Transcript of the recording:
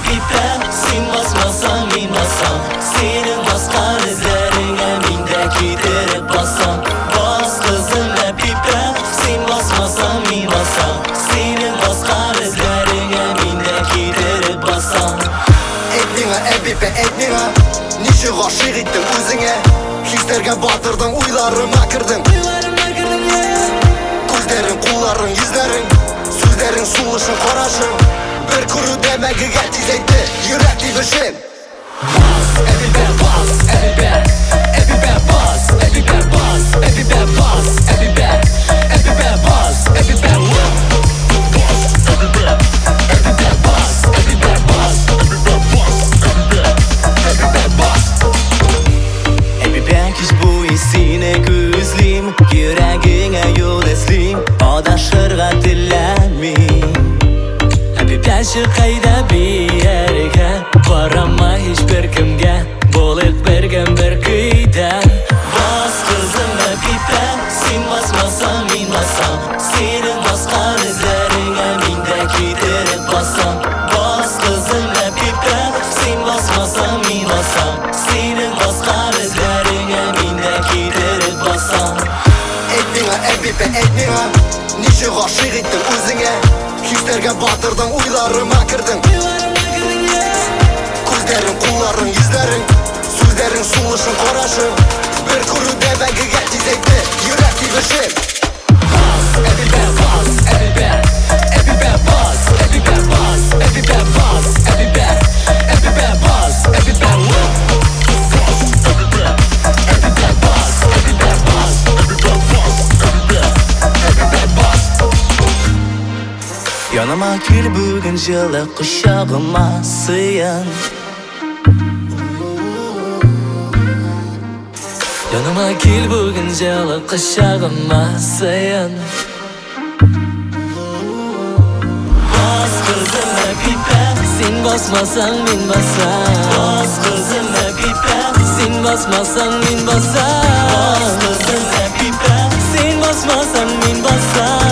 Әпипә, сен басмасаң мен басам, сенің басқан іздеріңе мен де күйдіріп басам. Бас қызым Әпипә, сен басмасаң мен басам, сенің басқан іздеріңе мен де күйдіріп басам. Әйт миңа Әпипә, әйт миңа, неше ғашық еттің өзіңе, хистерге батырдың, ойларыма кірдің. Көздерің, қоларың, yüzлерің, сөздерің сұлышың, қарашың, бір күрүдә мәгіге тез әйтті, йөрәк тибешем. Бас, Әпипә, бас, Әпипә, Әпипә, бас, Әпипә, бас, Әпипә, бас, Әпипә, Әпипә, бас, Әпипә, бас, Әпипә, Әпипә, бас, Әпипә, бас, Әпипә, бас, Әпипә, бас. Әпипә, кеш буе сені күзлейм, йөрәгеңә юл эзлейм, адашырга теләмим. Әпипә, шықайда биергә, барама һичбер кемгә, булыйк бергә бер көйдә. Бас кызым Әпипә, сен басмасаң мин басам, сенең баскан эзләреңә мин дә күйдереп басам. Бас кызым Әпипә, сен басмасаң мин басам, сенең баскан эзләреңә мин дә күйдереп басам. Әйт миңа Әпипә, әйт миңа, неше ғашық еттің өзіңе, хистерге батырдың, ойларыма кірдің. Көздерің, қоларың, yüzлерің, сөздерің сұлышың, қарашың, бір күрүдә мәгіге тез әйтті, йөрәк тибешем. Бас, Әпипә, бас, Әпипә, Әпипә, бас, Әпипә, бас, Әпипә, бас, Әпипә, Әпипә, бас, Әпипә, бас, Әпипә, Әпипә, бас, Әпипә, бас, Әпипә, бас, Әпипә, Әпипә, бас. Яныма кел бүгін жылы құшағыма сыйын. Яныма кел бүгін жылы құшағыма сыйын. Бас қызым Әпипә, сен басмасаң мен басам. Бас қызым Әпипә, сен басмасаң мен басам. Бас қызым Әпипә, сен басмасаң мен басам.